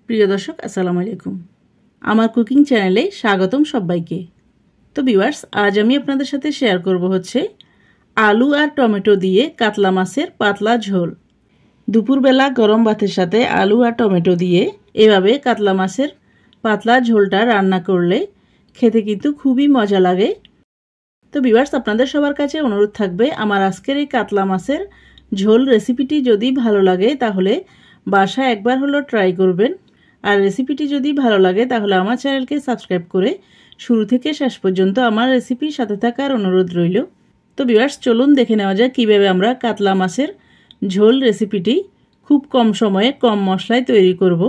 প্রিয় দর্শক আসসালামু আলাইকুম। আমার কুকিং চ্যানেলে স্বাগতম সবাইকে। তো ভিউয়ার্স, আজ আমি আপনাদের সাথে শেয়ার করব হচ্ছে আলু আর টমেটো দিয়ে কাতলা মাছের পাতলা ঝোল। দুপুরবেলা গরম ভাতের সাথে আলু আর টমেটো দিয়ে এভাবে কাতলা মাছের পাতলা ঝোলটা রান্না করলে খেতে কিন্তু খুবই মজা লাগে। তো ভিউয়ার্স, আপনাদের সবার কাছে অনুরোধ থাকবে আমার আজকের এই কাতলা মাছের ঝোল রেসিপিটি যদি ভালো লাগে তাহলে বাসায় একবার হলো ট্রাই করবেন। আর রেসিপিটি যদি ভালো লাগে তাহলে আমার চ্যানেলকে সাবস্ক্রাইব করে শুরু থেকে শেষ পর্যন্ত আমার রেসিপির সাথে থাকার অনুরোধ রইল। তো ভিউয়ার্স, চলুন দেখে নেওয়া যায় কীভাবে আমরা কাতলা মাছের ঝোল রেসিপিটি খুব কম সময়ে কম মশলায় তৈরি করব।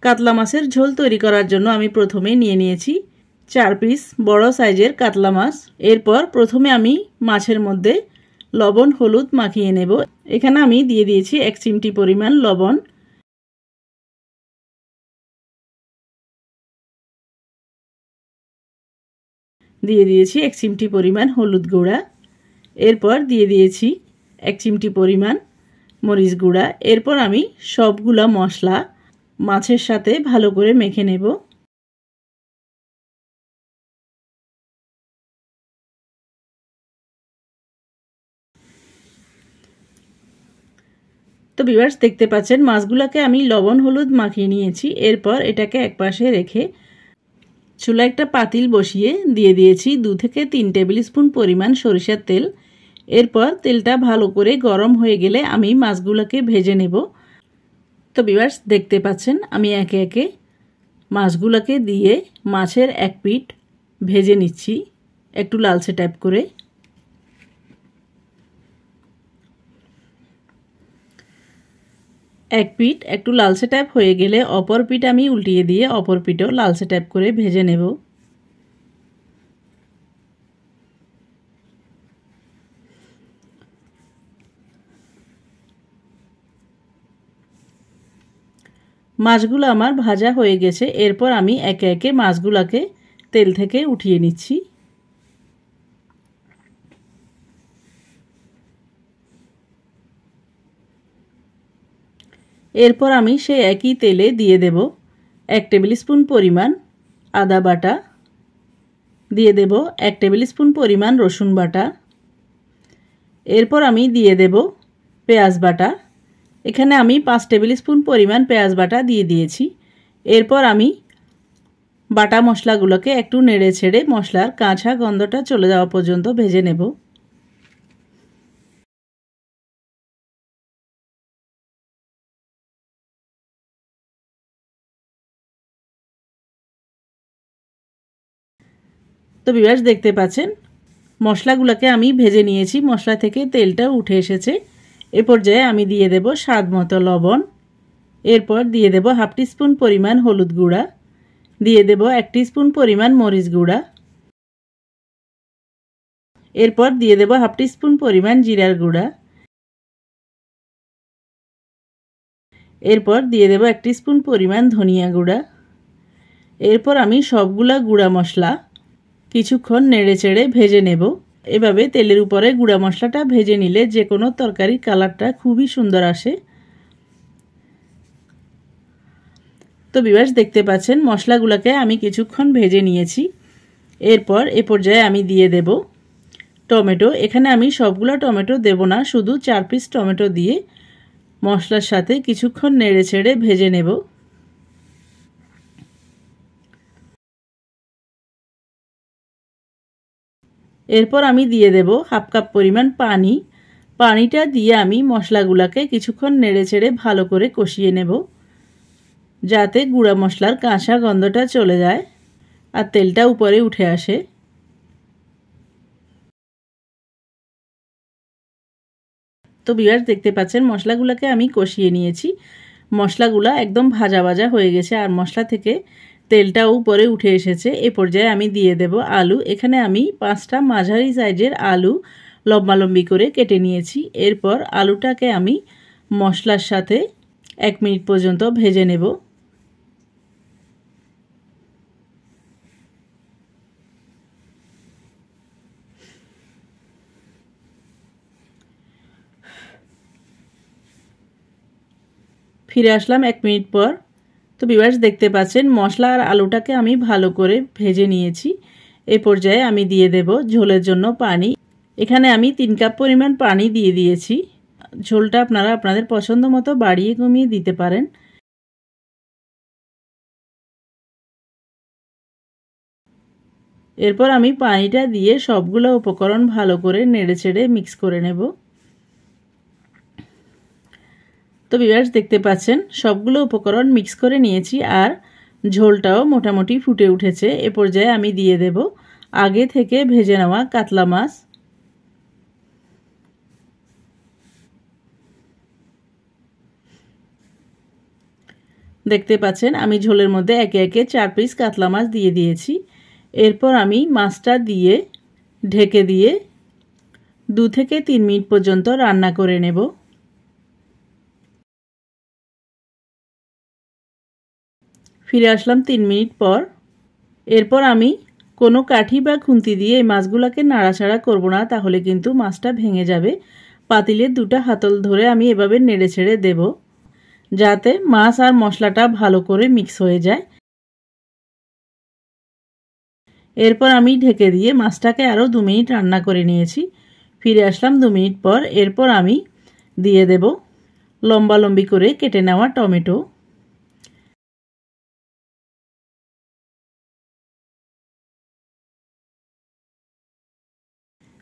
কাতলা মাছের ঝোল তৈরি করার জন্য আমি প্রথমে নিয়ে নিয়েছি 4 পিস বড় সাইজের কাতলা মাছ। এরপর প্রথমে আমি মাছের মধ্যে লবণ হলুদ মাখিয়ে নেব। এখানে আমি দিয়ে দিয়েছি 1 চিমটি পরিমাণ লবণ, দিয়ে দিয়েছি 1 চিমটি পরিমাণ হলুদ গুঁড়া, এরপর দিয়ে দিয়েছি 1 চিমটি পরিমাণ মরিচ গুঁড়া। এরপর আমি সবগুলা মশলা মাছের সাথে ভালো করে মেখে নেব। তো ভিউয়ার্স, দেখতে পাচ্ছেন মাছগুলোকে আমি লবণ হলুদ মাখিয়ে নিয়েছি। এরপর এটাকে একপাশে রেখে চুলায় একটা পাতিল বসিয়ে দিয়ে দিয়েছি 2 থেকে 3 টেবিল স্পুন পরিমাণ সরিষার তেল। এরপর তেলটা ভালো করে গরম হয়ে গেলে আমি মাছগুলোকে ভেজে নেব। তো ভিউয়ার্স, দেখতে পাচ্ছেন আমি একে একে মাছগুলোকে দিয়ে মাছের এক পিঠ ভেজে নিচ্ছি একটু লালচে টাইপ করে। এক পিঠ একটু লালচে টাইপ হয়ে গেলে অপর পিঠ আমি উল্টিয়ে দিয়ে অপর পিঠও লালচে টাইপ করে ভেজে নেব। মাছগুলো আমার ভাজা হয়ে গেছে। এরপর আমি একে একে মাছগুলোকে তেল থেকে উঠিয়ে নিচ্ছি। এরপর আমি সেই একই তেলে দিয়ে দেব 1 টেবিল স্পুন পরিমাণ আদা বাটা, দিয়ে দেব 1 টেবিল স্পুন পরিমাণ রসুন বাটা। এরপর আমি দিয়ে দেব পেঁয়াজ বাটা। এখানে আমি 5 টেবিল স্পুন পরিমাণ পেঁয়াজ বাটা দিয়ে দিয়েছি। এরপর আমি বাটা মশলাগুলোকে একটু নেড়ে ছেড়ে মশলার কাঁচা গন্ধটা চলে যাওয়া পর্যন্ত ভেজে নেব। তো ভিউয়ার্স, দেখতে পাচ্ছেন মশলাগুলোকে আমি ভেজে নিয়েছি, মশলা থেকে তেলটা উঠে এসেছে। এ পর্যায়ে আমি দিয়ে দেব স্বাদ মতো লবণ। এরপর দিয়ে দেব হাফ টিস্পুন পরিমাণ হলুদ গুঁড়া, দিয়ে দেব 1 টিস্পুন পরিমাণ মরিচ গুঁড়া। এরপর দিয়ে দেব হাফ টিস্পুন পরিমাণ জিরার গুঁড়া। এরপর দিয়ে দেব 1 টিস্পুন পরিমাণ ধনিয়া গুঁড়া। এরপর আমি সবগুলা গুঁড়া মশলা কিছুক্ষণ নেড়েচেড়ে ভেজে নেব। এভাবে তেলের উপরে গুঁড়া মশলাটা ভেজে নিলে যে কোনো তরকারির কালারটা খুবই সুন্দর আসে। তো ভিউয়ার্স, দেখতে পাচ্ছেন মশলাগুলোকে আমি কিছুক্ষণ ভেজে নিয়েছি। এরপর এ পর্যায়ে আমি দিয়ে দেব টমেটো। এখানে আমি সবগুলো টমেটো দেব না, শুধু 4 পিস টমেটো দিয়ে মশলার সাথে কিছুক্ষণ নেড়েচেড়ে ভেজে নেব। এরপর আমি দিয়ে দেব হাফ কাপ পরিমাণ পানি। পানিটা দিয়ে আমি মশলাগুলোকে কিছুক্ষণ নেড়েচেড়ে ভালো করে কষিয়ে নেব, যাতে গুঁড়া মশলার কাঁচা গন্ধটা চলে যায় আর তেলটা উপরে উঠে আসে। তো ভিউয়ার্স, দেখতে পাচ্ছেন মশলাগুলোকে আমি কষিয়ে নিয়েছি। মশলাগুলো একদম ভাজা ভাজা হয়ে গেছে আর মশলা থেকে তেলটাও উপরে উঠে এসেছে। এ পর্যায়ে আমি দিয়ে দেব আলু। এখানে আমি 5টা মাঝারি সাইজের আলু লম্বালম্বি করে কেটে নিয়েছি। এরপর আলুটাকে আমি মশলার সাথে 1 মিনিট পর্যন্ত ভেজে নেব। ফিরে আসলাম 1 মিনিট পর। তো ভিউয়ার্স দেখতে পাচ্ছেন মশলা আর আলুটাকে আমি ভালো করে ভেজে নিয়েছি। এই পর্যায়ে আমি দিয়ে দেব ঝোলের জন্য পানি। এখানে আমি 3 কাপ পরিমাণ পানি দিয়ে দিয়েছি। ঝোলটা আপনারা আপনাদের পছন্দ মতো বাড়িয়ে কমিয়ে দিতে পারেন। এরপর আমি পানিটা দিয়ে সবগুলো উপকরণ ভালো করে নেড়েচেড়ে মিক্স করে নেব। তো ভিউয়ার্স দেখতে পাচ্ছেন সবগুলো উপকরণ মিক্স করে নিয়েছি আর ঝোলটাও মোটামুটি ফুটে উঠেছে। এ পর্যায়ে আমি দিয়ে দেব আগে থেকে ভেজে নেওয়া কাতলা মাছ। দেখতে পাচ্ছেন আমি ঝোলের মধ্যে একে একে 4 পিস কাতলা মাছ দিয়ে দিয়েছি। এরপর আমি মাছটা দিয়ে ঢেকে দিয়ে 2 থেকে 3 মিনিট পর্যন্ত রান্না করে নেব। ফিরে আসলাম 3 মিনিট পর। এরপর আমি কোনো কাঠি বা খুন্তি দিয়ে এই মাছগুলোকে নাড়াচাড়া করব না, তাহলে কিন্তু মাছটা ভেঙে যাবে। পাতিলের 2টা হাতল ধরে আমি এভাবে নেড়ে ছেড়ে দেব, যাতে মাছ আর মশলাটা ভালো করে মিক্স হয়ে যায়। এরপর আমি ঢেকে দিয়ে মাছটাকে আরও 2 মিনিট রান্না করে নিয়েছি। ফিরে আসলাম 2 মিনিট পর। এরপর আমি দিয়ে দেব লম্বা লম্বি করে কেটে নেওয়া টমেটো।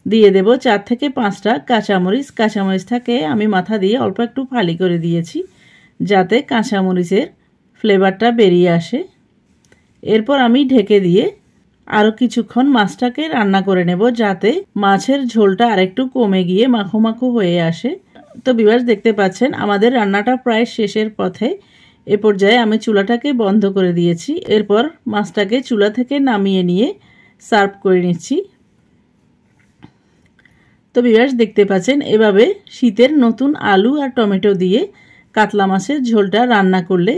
দিয়ে দেব 4 থেকে 5টা কাঁচামরিচ। কাঁচামরিচটাকে আমি মাথা দিয়ে অল্প একটু ফালি করে দিয়েছি, যাতে কাঁচামরিচের ফ্লেভারটা বেরিয়ে আসে। এরপর আমি ঢেকে দিয়ে আরও কিছুক্ষণ মাছটাকে রান্না করে নেব, যাতে মাছের ঝোলটা আরেকটু কমে গিয়ে মাখো মাখো হয়ে আসে। তো ভিউয়ার্স দেখতে পাচ্ছেন আমাদের রান্নাটা প্রায় শেষের পথে। এ পর্যায়ে আমি চুলাটাকে বন্ধ করে দিয়েছি। এরপর মাছটাকে চুলা থেকে নামিয়ে নিয়ে সার্ভ করে নিচ্ছি। তো ভিউয়ার্স দেখতে পাচ্ছেন এভাবে শীতের নতুন আলু আর টমেটো দিয়ে কাতলা মাছের ঝোলটা রান্না করলে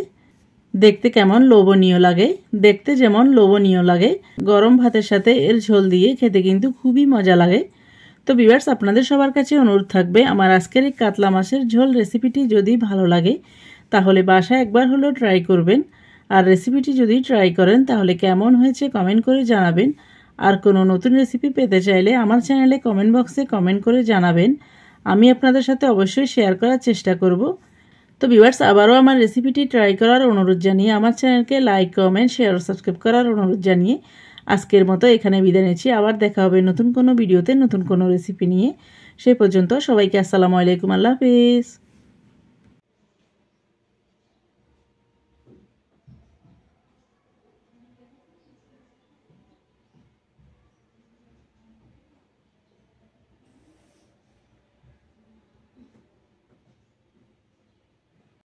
দেখতে কেমন লোভনীয় লাগে। দেখতে যেমন লোভনীয় লাগে, গরম ভাতের সাথে এর ঝোল দিয়ে খেতে কিন্তু খুবই মজা লাগে। তো ভিউয়ার্স আপনাদের সবার কাছে অনুরোধ থাকবে, আমার আজকের এই কাতলা মাছের ঝোল রেসিপিটি যদি ভালো লাগে তাহলে বাসায় একবার হলেও ট্রাই করবেন। আর রেসিপিটি যদি ট্রাই করেন তাহলে কেমন হয়েছে কমেন্ট করে জানাবেন। আর কোনো নতুন রেসিপি পেতে চাইলে আমার চ্যানেলে কমেন্ট বক্সে কমেন্ট করে জানাবেন, আমি আপনাদের সাথে অবশ্যই শেয়ার করার চেষ্টা করব। তো ভিউয়ার্স আবারও আমার রেসিপিটি ট্রাই করার অনুরোধ জানিয়ে আমার চ্যানেলকে লাইক কমেন্ট শেয়ার ও সাবস্ক্রাইব করার অনুরোধ জানিয়ে আজকের মতো এখানে বিদায় নিচ্ছি। আবার দেখা হবে নতুন কোনো ভিডিওতে নতুন কোনো রেসিপি নিয়ে। সেই পর্যন্ত সবাইকে আসসালামু আলাইকুম, আল্লাহ হাফেজ।